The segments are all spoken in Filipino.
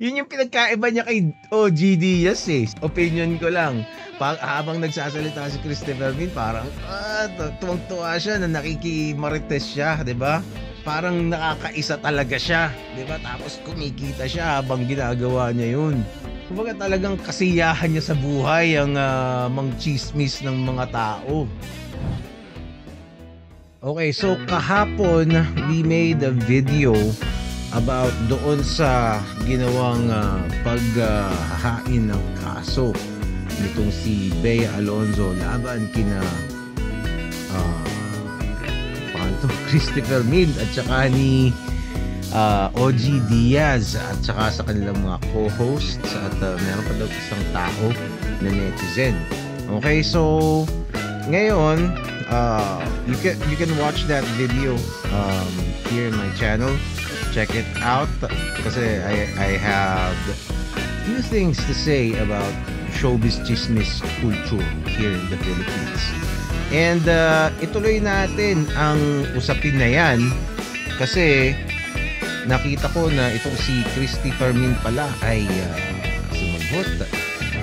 Yun yung pinagkaiba niya kay OG Diaz eh. Opinion ko lang. Habang nagsasalita si Christopher Min, parang tuwang-tuwa siya na nakikimarites siya, 'di ba? Parang nakakaisa talaga siya, 'di ba? Tapos kumikita siya habang ginagawa niya 'yun. Kumbaga talagang kasiyahan niya sa buhay ang mangchismis ng mga tao. Okay, so kahapon we made a video about doon sa ginawang paghahain ng kaso nitong si Bea Alonzo laban kina Christopher Min at saka ni OG Diaz at saka sa kanilang mga co-hosts at meron pa daw isang tao na netizen. Okay, so ngayon you can watch that video here in my channel. Check it out kasi I have few things to say about showbiz chismis culture here in the Philippines. And ituloy natin ang usapin na yan kasi nakita ko na itong si Christopher Min pala ay sumagot.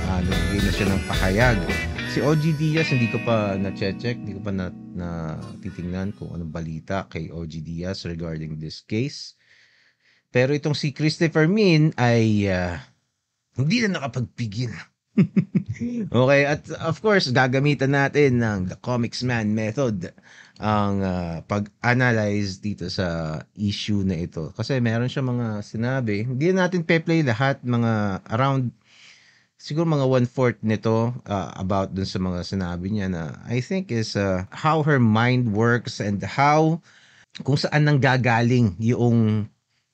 Nagbigay na siya ng pahayag. Si OG Diaz hindi ko pa na-check, hindi ko pa na titingnan kung anong balita kay OG Diaz regarding this case. Pero itong si Christopher Min ay hindi na nakapagpigil. Okay, at of course, gagamitan natin ng the Comics Man method ang pag-analyze dito sa issue na ito. Kasi meron siya mga sinabi, hindi natin pe-play lahat, mga around siguro mga 1/4 nito about dun sa mga sinabi niya na I think is how her mind works and how kung saan nang gagaling yung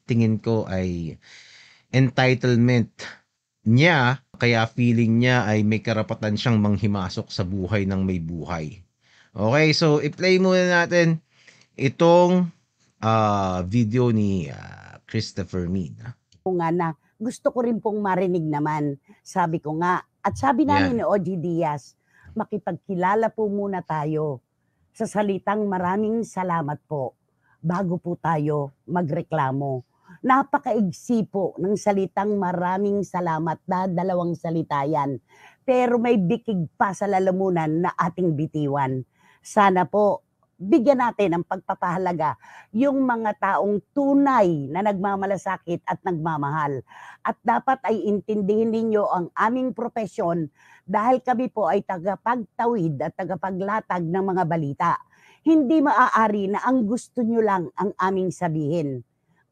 tingin ko ay entitlement niya, kaya feeling niya ay may karapatan siyang manghimasok sa buhay ng may buhay. Okay, so i-play muna natin itong video ni Christopher Min. Nga na gusto ko rin pong marinig naman. Sabi ko nga, at sabi namin ni OG Diaz, makipagkilala po muna tayo sa salitang maraming salamat po bago po tayo magreklamo. Napakaigsi po ng salitang maraming salamat na dalawang salita yan. Pero may bikig pa sa lalamunan na ating bitiwan. Sana po bigyan natin ng pagpapahalaga yung mga taong tunay na nagmamalasakit at nagmamahal. At dapat ay intindihin ninyo ang aming profesyon dahil kami po ay tagapagtawid at tagapaglatag ng mga balita. Hindi maaari na ang gusto nyo lang ang aming sabihin.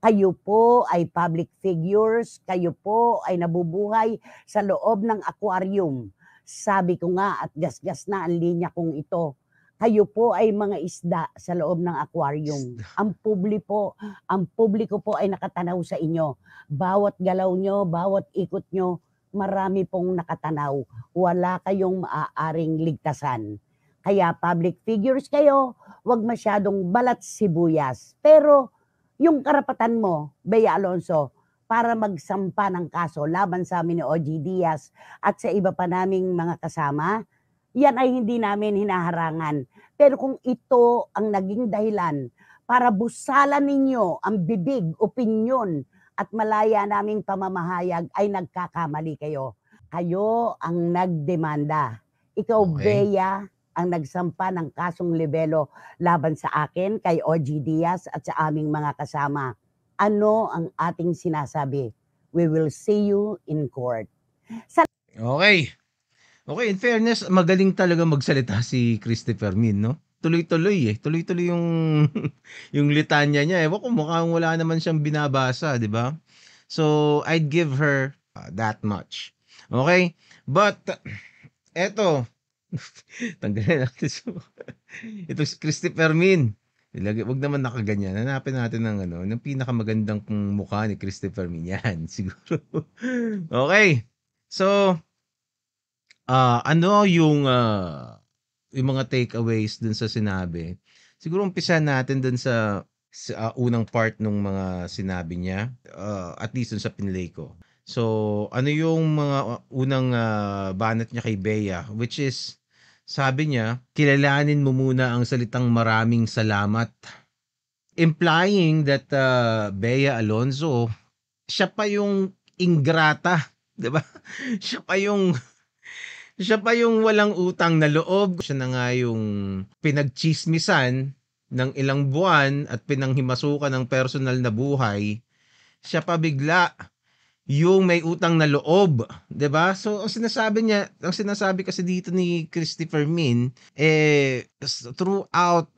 Kayo po ay public figures, kayo po ay nabubuhay sa loob ng aquarium. Sabi ko nga at gasgas na ang linya kong ito. Kayo po ay mga isda sa loob ng aquarium. Ang publiko po ay nakatanaw sa inyo. Bawat galaw nyo, bawat ikot nyo, marami pong nakatanaw. Wala kayong maaaring ligtasan. Kaya public figures kayo, wag masyadong balat sibuyas. Pero yung karapatan mo, Bea Alonzo, para magsampa ng kaso laban sa amin ni OG Diaz at sa iba pa naming mga kasama, yan ay hindi namin hinaharangan. Pero kung ito ang naging dahilan para busalan ninyo ang bibig, opinyon at malaya naming pamamahayag, ay nagkakamali kayo. Kayo ang nagdemanda. Ikaw, Okay. Bea, ang nagsampa ng kasong libelo laban sa akin, kay OG Diaz at sa aming mga kasama. Ano ang ating sinasabi? We will see you in court. Okay. Okay, in fairness, magaling talaga magsalita si Christopher Min, no? Tuloy-tuloy eh. Tuloy-tuloy yung yung litanya niya. Ewan ko, mukhang wala naman siyang binabasa, di ba? So, I'd give her that much. Okay? But, eto, tanggalin natin ito si Christopher Min. Wag naman nakaganyan. Hanapin natin ng pinakamagandang mukha ni Christopher Min. Yan, siguro. Okay. So, ano yung mga takeaways dun sa sinabi? Siguro umpisahan natin dun sa unang part nung mga sinabi niya, at least dun sa pinlay ko. So, ano yung mga unang banat niya kay Bea, which is, sabi niya, kilalanin mo muna ang salitang maraming salamat. Implying that Bea Alonzo, siya pa yung ingrata, 'di ba? Siya pa yung siya pa yung walang utang na loob. Siya na nga yung pinagtsismisan ng ilang buwan at pinanghimasukan ng personal na buhay. Siya pa bigla yung may utang na loob, 'di ba? So ang sinasabi kasi dito ni Christopher Min throughout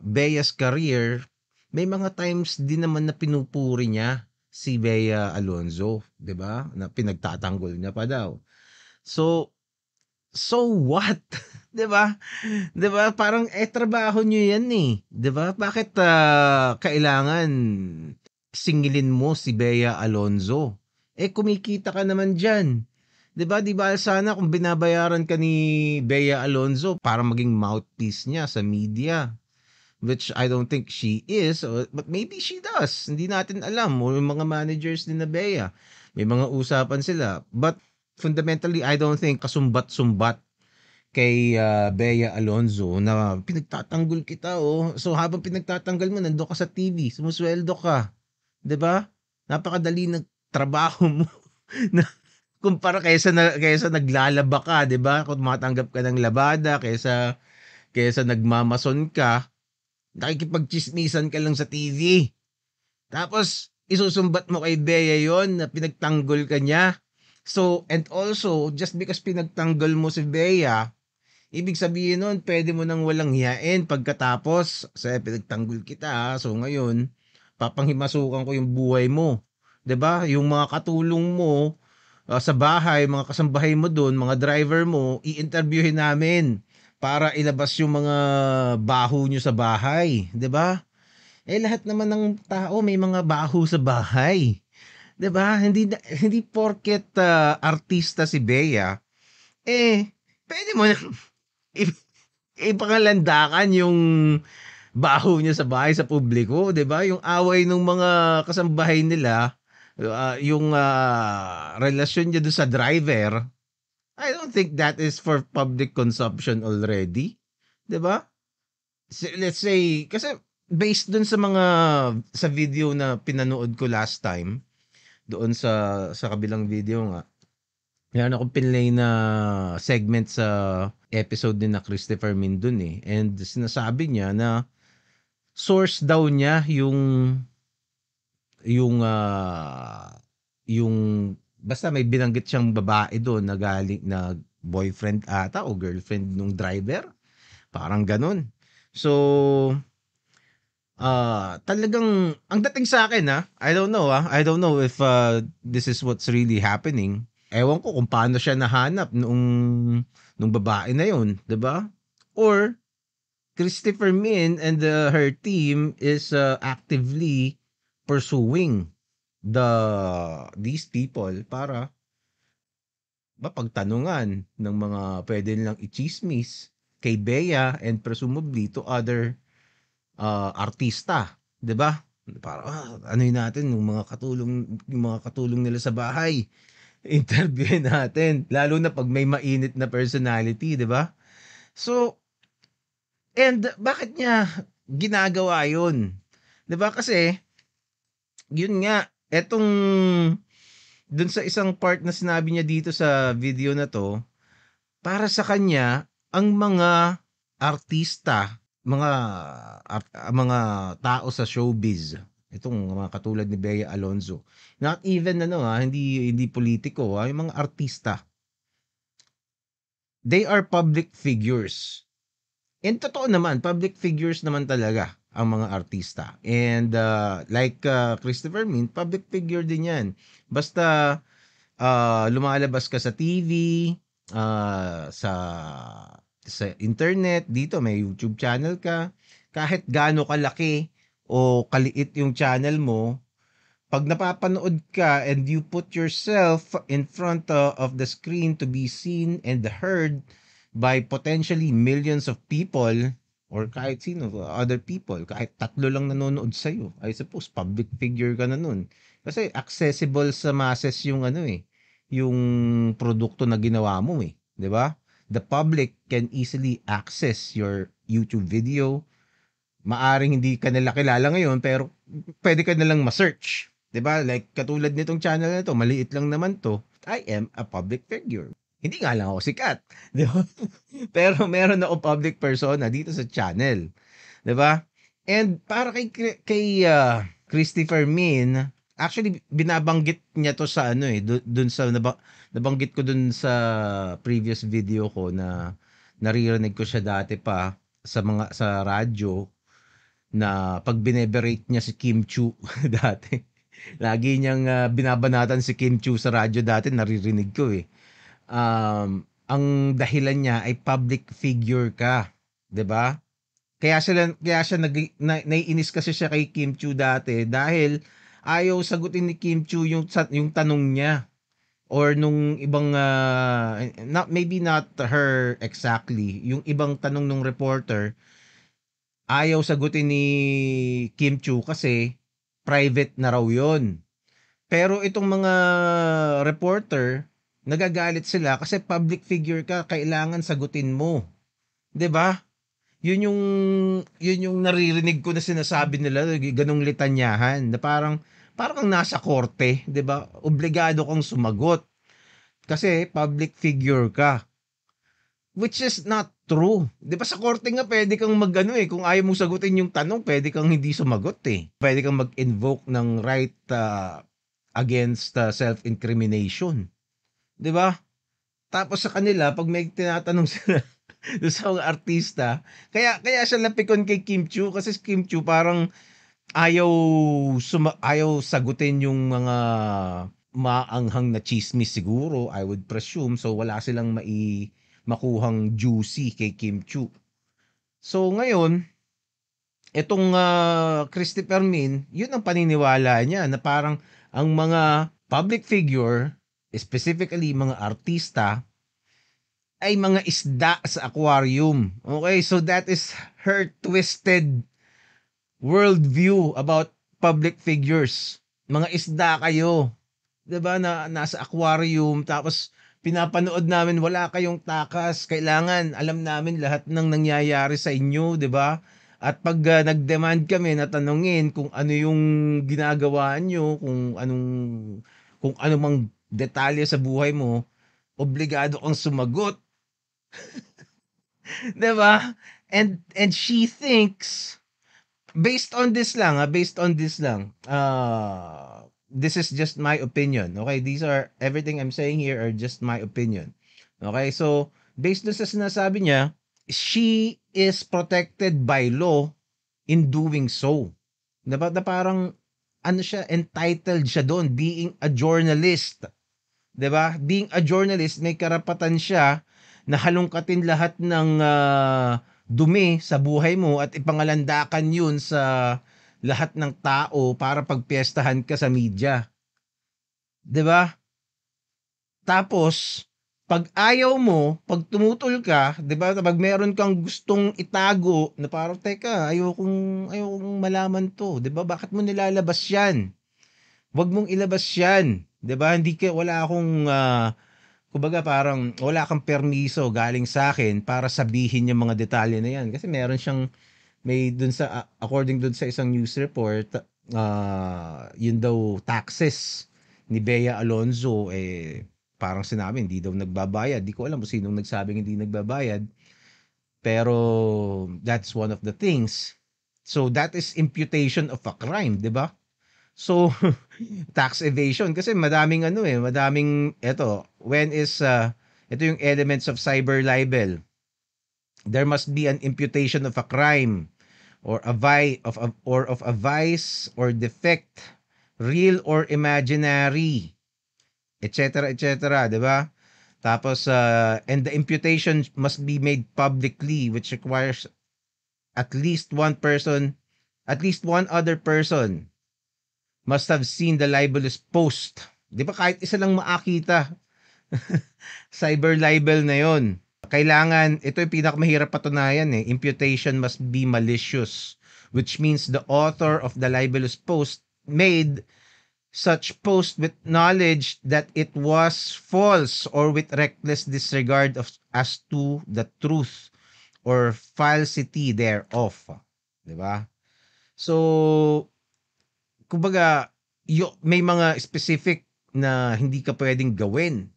Bea's career, may mga times din naman na pinupuri niya si Bea Alonzo, 'di ba? Na pinagtatanggol niya pa daw. So what? 'Di ba? 'Di ba? Parang trabaho niyo 'yan eh, 'di ba? Bakit kailangan singilin mo si Bea Alonzo? Kumikita ka naman diyan. 'Di ba? 'Di ba sana kung binabayaran ka ni Bea Alonzo para maging mouthpiece niya sa media, which I don't think she is, but maybe she does. Hindi natin alam. O yung mga managers ni na Bea, may mga usapan sila. But fundamentally, I don't think kasumbat-sumbat kay Bea Alonzo na pinagtatanggol kita oh. So habang pinagtatanggal mo, nandoon ka sa TV, sumusweldo ka. 'Di ba? Napakadali ng trabaho mo na kumpara kaysa naglalaba ka, 'di ba? Kung matanggap ka ng labada kaysa nagmamason ka, nakikipagtsismisan ka lang sa TV. Tapos isusumbat mo kay Bea 'yon na pinagtanggol ka niya. So, and also, just because pinagtanggol mo si Bea, ibig sabihin nun, pwede mo nang walang hiyain pagkatapos, kasi pinagtanggol kita, so ngayon, papanghimasukan ko yung buhay mo. 'Di ba? Yung mga katulong mo sa bahay, mga kasambahay mo doon, mga driver mo, i-interviewin namin para ilabas yung mga baho nyo sa bahay. 'Di ba? Lahat naman ng tao may mga baho sa bahay. 'Di ba? Hindi porket artista si Bea, pwede mo na ipangalandakan yung baho niya sa bahay sa publiko, 'di ba? Yung away ng mga kasambahay nila, yung relasyon niya doon sa driver, I don't think that is for public consumption already, 'di ba? Let's say kasi based doon sa video na pinanood ko last time, doon sa kabilang video nga, meron akong pinlay na segment sa episode din na Christopher Min dun and sinasabi niya na source daw niya yung yung basta may binanggit siyang babae doon na galing na boyfriend ata o girlfriend nung driver, parang ganun. So talagang ang dating sa akin I don't know if this is what's really happening. Ewan ko kung paano siya nahanap nung babae na yun, 'di ba? Or Christopher Min and her team is actively pursuing these people para mapagtanungan ng mga pwede nilang ichismis kay Bea and presumably to other artista, 'di ba? Para anohin natin yung mga katulong nila sa bahay. Interviewin natin lalo na pag may mainit na personality, 'di ba? So, and bakit niya ginagawa 'yun? 'Di ba kasi yun nga etong dun sa isang part na sinabi niya dito sa video na 'to, para sa kanya ang mga artista, mga tao sa showbiz, itong mga katulad ni Bea Alonzo, not even hindi politiko yung mga artista, they are public figures. And totoo naman, public figures naman talaga ang mga artista. And like Christopher Min, public figure din yan. Basta lumalabas ka sa TV, sa internet, dito may YouTube channel ka, kahit gaano kalaki o kaliit yung channel mo, pag napapanood ka and you put yourself in front of the screen to be seen and heard by potentially millions of people or kahit sino, other people, kahit 3 lang nanonood sa'yo, I suppose public figure ka na nun. Kasi accessible sa masses yung yung produkto na ginawa mo 'di ba? The public can easily access your YouTube video. Maaring hindi ka nila kilala ngayon pero pwede ka nilang ma-search, 'Di ba? Like katulad nitong channel na 'to, maliit lang naman 'to. I am a public figure. Hindi nga lang ako sikat, 'di ba? Pero meron akong public persona dito sa channel, 'di ba? And para Christopher Min, actually binabanggit niya 'to sa ano eh, dun sa nabanggit ko dun sa previous video ko na naririnig ko siya dati pa sa radyo na 'pag bineberate niya si Kim Chu dati. Lagi niyang, binabanatan si Kim Chu sa radyo dati, naririnig ko, eh. Ang dahilan niya ay public figure ka, 'di ba? Kaya siya naiinis kasi siya kay Kim Chu dati dahil ayaw sagutin ni Kim Chu yung tanong niya or nung ibang, not her exactly, yung ibang tanong nung reporter, ayaw sagutin ni Kim Chu kasi private na raw yun. Pero itong mga reporter, nagagalit sila kasi public figure ka, kailangan sagutin mo. 'Di ba? Yun yung yun yung naririnig ko na sinasabi nila, ganong litanyahan na parang kang nasa korte, 'di ba? Obligado kang sumagot kasi public figure ka. Which is not true. 'Di ba sa korte nga pwede kang mag-ano, kung ayaw mong sagutin yung tanong, pwede kang hindi sumagot, eh. Pwede kang mag-invoke ng right, against, self-incrimination, 'di ba? Tapos sa kanila 'pag may tinatanong sila dun sa mga artista, kaya siya napikon kay Kim Chiu kasi si Kim Chiu parang ayaw ayaw sagutin yung mga maanghang na tsismis siguro, I would presume. So wala silang makuhang juicy kay Kim Chiu. So ngayon, itong Christopher Min, yun ang paniniwala niya na parang ang mga public figure, specifically mga artista, ay mga isda sa aquarium. Okay, so that is her twisted worldview about public figures. Mga isda kayo, 'di ba, na nasa aquarium tapos pinapanood namin wala kayong takas. Kailangan alam namin lahat ng nangyayari sa inyo, 'di ba? At pag nag-demand kami na tanungin kung ano yung ginagawa nyo, kung ano mang detalye sa buhay mo, obligado kang sumagot, 'di ba? And she thinks based on this lang, this is just my opinion. Okay, these are everything I'm saying here are just my opinion. Okay, so based dun sa sinasabi niya, she is protected by law in doing so. Diba? Na parang ano siya, entitled siya doon being a journalist. 'Di ba? Being a journalist, may karapatan siya na halongkatin lahat ng dumi sa buhay mo at ipangalandakan 'yun sa lahat ng tao para pagpiestahan ka sa media. 'Di ba? Tapos pag ayaw mo, pag tumutol ka, 'di ba? Pag meron kang gustong itago na parang teka, ayokong malaman 'to, 'di ba? Bakit mo nilalabas 'yan? 'Wag mong ilabas 'yan, 'di ba? Hindi ka wala akong kumbaga parang wala kang permiso galing sa akin para sabihin yung mga detalye na 'yan. Kasi meron siyang may dun sa according dun sa isang news report, yun daw taxes ni Bea Alonzo parang sinabi hindi daw nagbabayad. Di ko alam kung sinong nagsabing hindi nagbabayad. Pero that's one of the things. So that is imputation of a crime, 'di ba? So tax evasion kasi madaming ito yung elements of cyber libel. There must be an imputation of a crime or of a vice or defect, real or imaginary, etc., etc., 'di ba? Tapos and the imputation must be made publicly, which requires at least at least one other person must have seen the libelous post. 'Di ba kahit isa lang makakita, cyber libel na 'yon. Kailangan, ito yung pinakamahirap patunayan imputation must be malicious, which means the author of the libelous post made such post with knowledge that it was false or with reckless disregard as to the truth or falsity thereof. 'Di ba? So, kumbaga, may mga specific na hindi ka pwedeng gawin.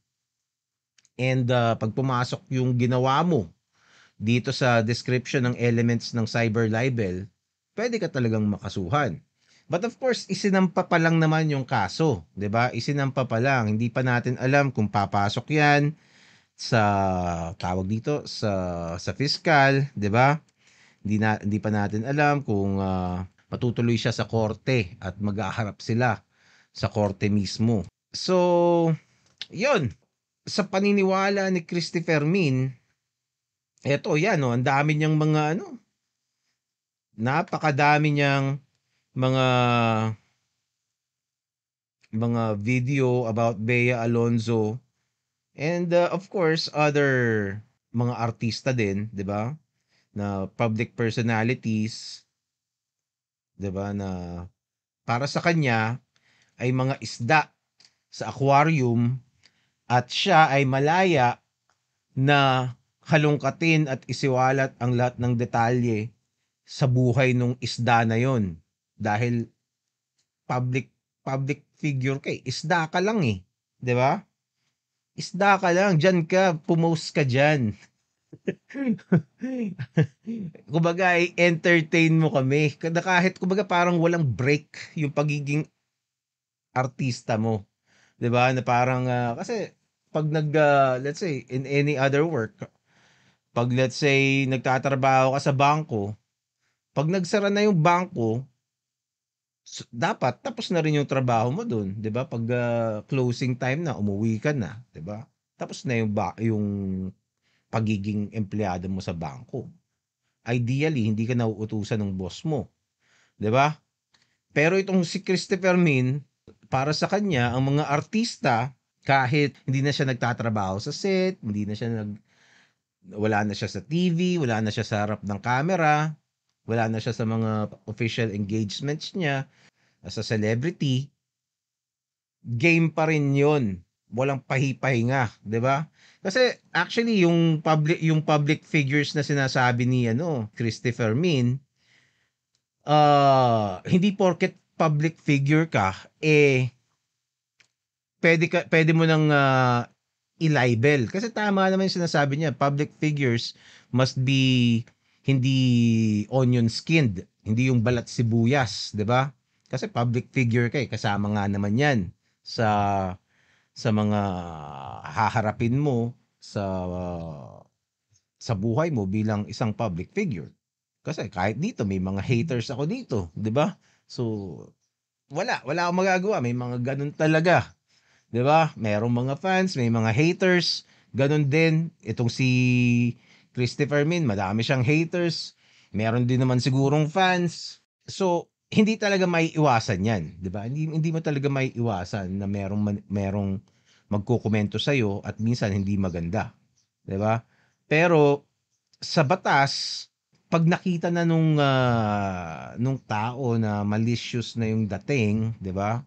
And pag pumasok yung ginawa mo dito sa description ng elements ng cyber libel, pwede ka talagang makasuhan. But of course, isinampa pa lang naman yung kaso, 'di ba? Isinampa pa lang, hindi pa natin alam kung papasok 'yan sa tawag dito sa fiscal, 'di ba? Hindi pa natin alam kung matutuloy siya sa korte at maghaharap sila sa korte mismo. So, 'yun. Sa paniniwala ni Christy Fermin, eto yan, oh, ang dami niyang mga napakadami niyang mga video about Bea Alonzo and of course other mga artista din, 'di ba? Na public personalities, 'di ba, na para sa kanya ay mga isda sa aquarium at siya ay malaya na halongkatin at isiwalat ang lahat ng detalye sa buhay nung isda na yon dahil public public figure ka, isda ka lang 'di ba? Isda ka lang, diyan ka, pumost ka diyan. Kumbaga i-entertain mo kami. Kahit kumbaga parang walang break yung pagiging artista mo, 'di ba? Na parang kasi pag let's say in any other work, pag let's say nagtatrabaho ka sa bangko, pag nagsara na yung bangko, dapat tapos na rin yung trabaho mo dun, 'di ba? Pag closing time na, umuwi ka na, 'di ba? Tapos na yung pagiging empleyado mo sa bangko. Ideally, hindi ka nauutusan ng boss mo, 'di ba? Pero itong si Christopher Min, para sa kanya, ang mga artista, kahit hindi na siya nagtatrabaho sa set, wala na siya sa TV, wala na siya sa harap ng camera, wala na siya sa mga official engagements niya as a celebrity, game pa rin 'yon. Walang pahipahinga, 'di ba? Kasi actually yung public figures na sinasabi ni Christopher Min, hindi porket public figure ka pwede mo nang i-libel. Kasi tama naman yung sinasabi niya, public figures must be hindi onion skinned, hindi yung balat sibuyas, 'di ba? Kasi public figure ka, kasama nga naman 'yan sa mga haharapin mo sa buhay mo bilang isang public figure. Kasi kahit dito may mga haters ako dito, 'di ba? So wala akong magagawa, may mga ganun talaga. 'Di ba? Merong mga fans, may mga haters, ganun din itong si Christopher Min, madami siyang haters. Meron din naman sigurong fans. So hindi talaga maiiwasan 'yan, 'di ba? Hindi mo talaga maiiwasan na merong magkokomento sa iyo at minsan hindi maganda, 'di ba? Pero sa batas, pag nakita na nung tao na malicious na yung dating, 'di ba?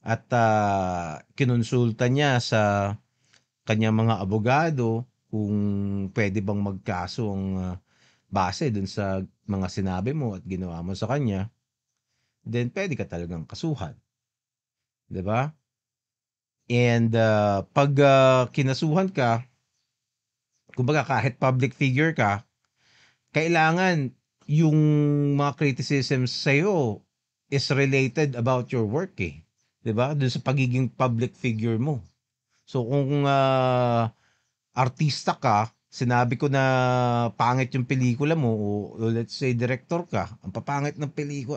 At kinonsulta niya sa kanyang mga abogado kung pwede bang magkaso ang base dun sa mga sinabi mo at ginawa mo sa kanya, then pwede ka talagang kasuhan, 'di ba? And pag kinasuhan ka, kumbaga kahit public figure ka, kailangan yung mga criticisms sa'yo is related about your work 'di ba? Dun sa pagiging public figure mo. So kung artista ka, sinabi ko na pangit yung pelikula mo o let's say director ka, ang papangit ng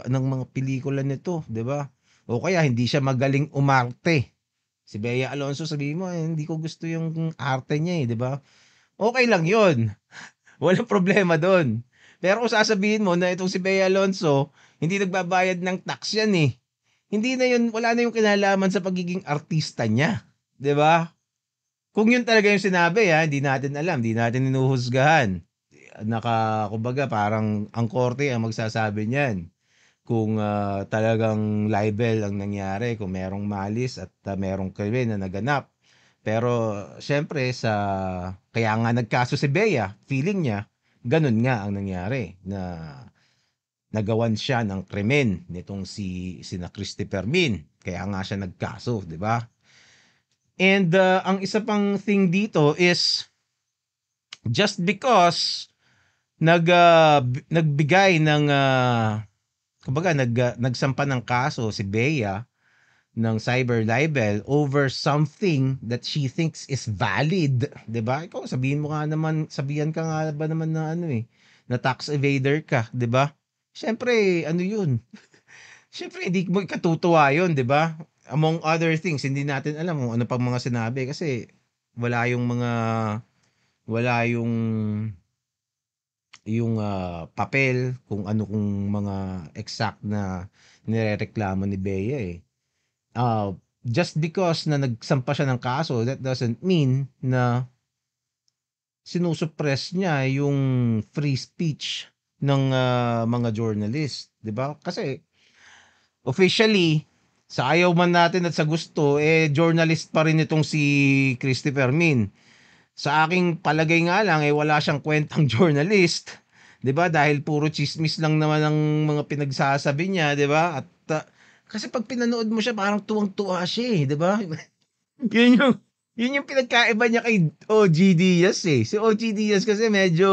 mga pelikula nito, 'di ba? O kaya hindi siya magaling umarte. Si Bea Alonzo, sabihin mo, hindi ko gusto yung arte niya 'di ba? Okay lang 'yon. Walang problema doon. Pero kung sasabihin mo na itong si Bea Alonzo, hindi nagbabayad ng tax yan hindi na yun, wala na yung kinalaman sa pagiging artista niya. 'Di ba? Kung yun talaga yung sinabi hindi natin alam, hindi natin hinuhusgahan. Kumbaga parang ang korte ang magsasabi niyan. Kung talagang libel ang nangyari, kung merong malis at merong krimen na naganap. Pero siyempre kaya nga nagkaso si Bea, feeling niya, ganun nga ang nangyari na nagawan siya ng krimen nitong sina Christopher Min. Kaya nga siya nagkaso, 'di ba? And ang isa pang thing dito is just because nagbigay ng kumbaga nagsampa ng kaso si Bea ng cyber libel over something that she thinks is valid, 'di ba? Ikaw sabihan ka nga ba naman na ano na tax evader ka, 'di ba? Siyempre, ano 'yun? Siyempre hindi mo ikatutuwa 'yun, 'di ba? Among other things, hindi natin alam kung ano pang mga sinabi kasi wala yung mga wala yung papel kung ano kung mga exact na nirereklamo ni Bea uh, just because na nagsampa siya ng kaso, that doesn't mean na sinusuppress niya yung free speech ng mga journalist, 'di ba? Kasi officially sa ayaw man natin at sa gusto journalist pa rin itong si Christopher Min. Sa aking palagay nga lang wala siyang kwentang journalist, 'di ba? Dahil puro chismis lang naman ang mga pinagsasabi niya, 'di ba? At kasi pag pinanood mo siya parang tuwang-tuwa siya, 'di ba? yun yung yun yung pinagkaiba niya kay OG Diaz Si OG Diaz kasi medyo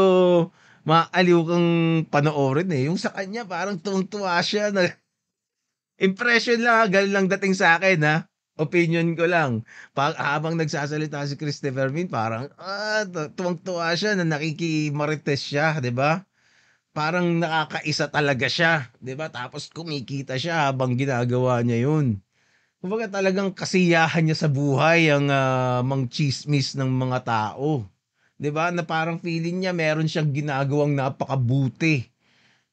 maaliw kang panoorin Yung sa kanya parang tuwang-tuwa siya na impression lang, ganun lang dating sa akin Opinion ko lang. Habang nagsasalita si Christopher Min, parang tuwang-tuwa siya na nakikimarites siya, 'di ba? Parang nakakaisa talaga siya, 'di ba? Tapos kumikita siya habang ginagawa niya 'yun. Kumbaga talagang kasiyahan niya sa buhay ang mangtsismis ng mga tao. 'Di ba? Na parang feeling niya meron siyang ginagawang napakabuti.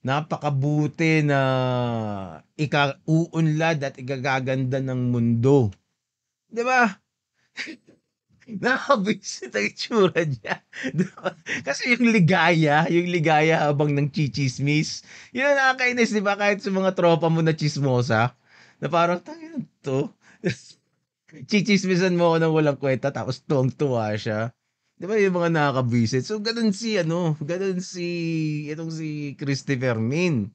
Napakabuti na ikauunlad at igagaganda ng mundo. 'Di ba? Nakakabwisit ang itsura niya. 'Di ba? Kasi yung ligaya habang nang chichismis, yun ang nakakainis, 'di ba? Kahit sa mga tropa mo na chismosa, na parang, "Tangina 'to." Chichismisan mo ako ng walang kwenta tapos tuwang-tuwa siya. 'Di ba yung mga nakakabwisit? So ganun itong si Christopher Min.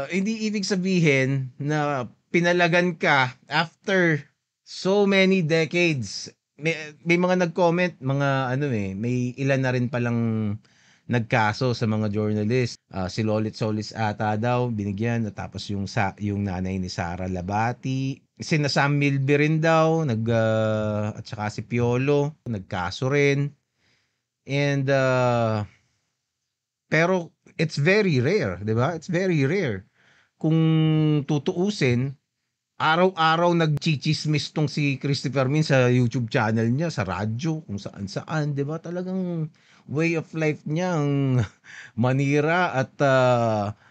Hindi ibig sabihin na pinalagan ka after so many decades. May mga nag-comment, mga may ilan na rin palang nagkaso sa mga journalist. Si Lolit Solis ata daw binigyan tapos yung nanay ni Sara Labati, sina Sam Milby rin daw at saka si Piolo nagkaso rin. And pero it's very rare, 'di ba? It's very rare. Kung tutuusin, araw-araw nagchichismis tong si Christopher Min sa YouTube channel niya, sa radyo, kung saan-saan, 'di ba? Talagang way of life niya ang manira at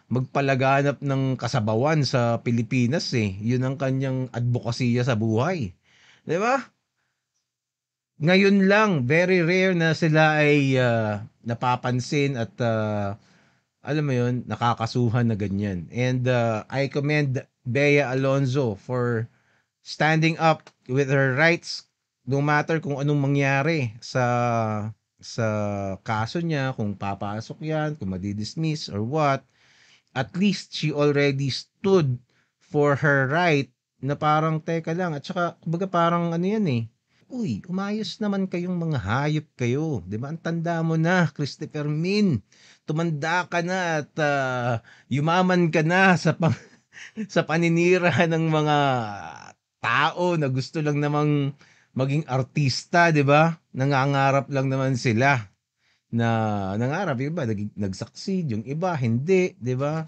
magpalaganap ng kasabawan sa Pilipinas 'Yun ang kanyang advokasya sa buhay. 'Di ba? Ngayon lang, very rare na sila ay napapansin at alam mo 'yun, nakakasuhan na ganyan. And I commend Bea Alonzo for standing up with her rights no matter kung anong mangyari sa kaso niya, kung papasok 'yan, kung madi-dismiss or what. At least she already stood for her right na parang teka lang at saka kumbaga parang ano 'yan "Uy, umayos naman kayong mga hayop kayo, 'di ba? Ang tanda mo na, Christopher Min. Tumanda ka na at yumaman ka na sa paninira ng mga tao na gusto lang namang maging artista, 'di ba? Nangangarap lang naman sila na nangarap, yung iba nag-succeed, yung iba hindi, 'di ba?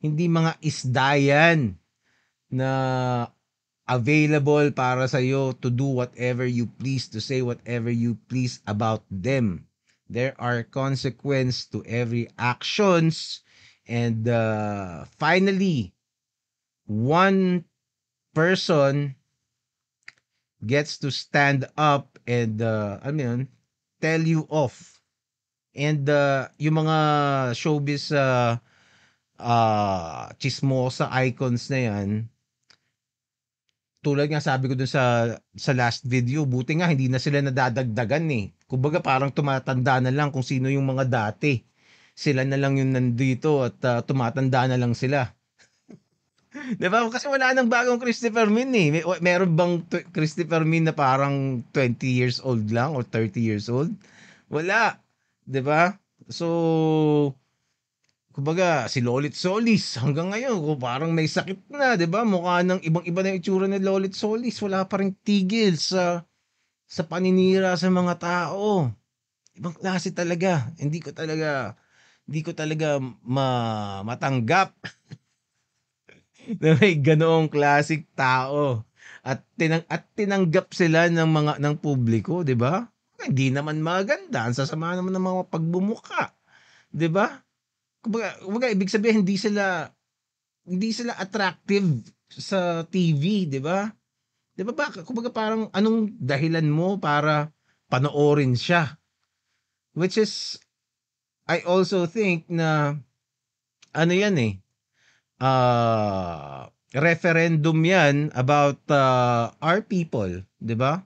Hindi mga isda yan na available para sa iyo to do whatever you please, to say whatever you please about them. There are consequences to every actions. And finally, one person gets to stand up and tell you off. And yung mga showbiz chismosa icons na yan, tulad nga sabi ko dun sa last video, buti nga hindi na sila nadadagdagan Kumbaga parang tumatanda na lang kung sino yung mga dati. Sila na lang yung nandito at tumatanda na lang sila. 'Di ba? Kasi wala nang bagong Christopher Min, eh. Meron bang Christopher Min na parang 20 years old lang or 30 years old? Wala, 'di ba? So, kumbaga si Lolit Solis hanggang ngayon kung parang may sakit na, 'di ba? Mukha ng ibang-iba na yung itsura ni Lolit Solis, wala pa ring tigil sa paninira sa mga tao. Ibang klase talaga. Hindi ko talaga matanggap na may ganoong klaseng tao at tinanggap sila ng publiko, 'di ba? Hindi naman maganda, ang sasama naman ng mga pagbumuka, 'di ba? Kumbaga ibig sabihin hindi sila attractive sa TV, 'di ba? 'Di ba kumbaga parang anong dahilan mo para panoorin siya? Which is I also think na ano 'yan, eh, referendum 'yan about, our people, 'di ba?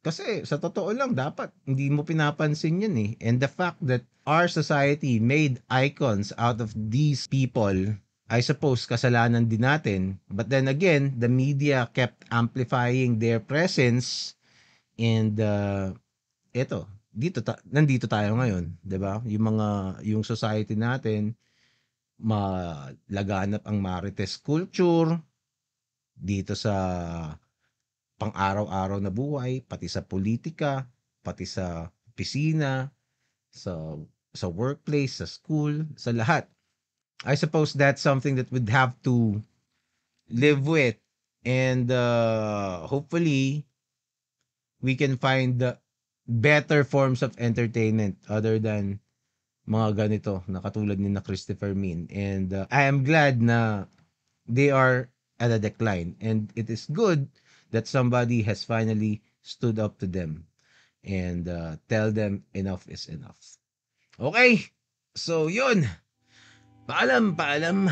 Kasi sa totoo lang dapat hindi mo pinapansin 'yan, eh, and the fact that our society made icons out of these people, I suppose kasalanan din natin. But then again, the media kept amplifying their presence and, eto nandito tayo ngayon, 'di ba? Yung society natin laganap ang Marites culture dito sa pang-araw-araw na buhay, pati sa politika, pati sa opisina, sa sa workplace, sa school, sa lahat. I suppose that's something that we'd have to live with and hopefully we can find better forms of entertainment other than mga ganito na katulad ni na Christopher Min. And I am glad na they are at a decline. And it is good that somebody has finally stood up to them and tell them enough is enough. Okay, so yun. Paalam, paalam.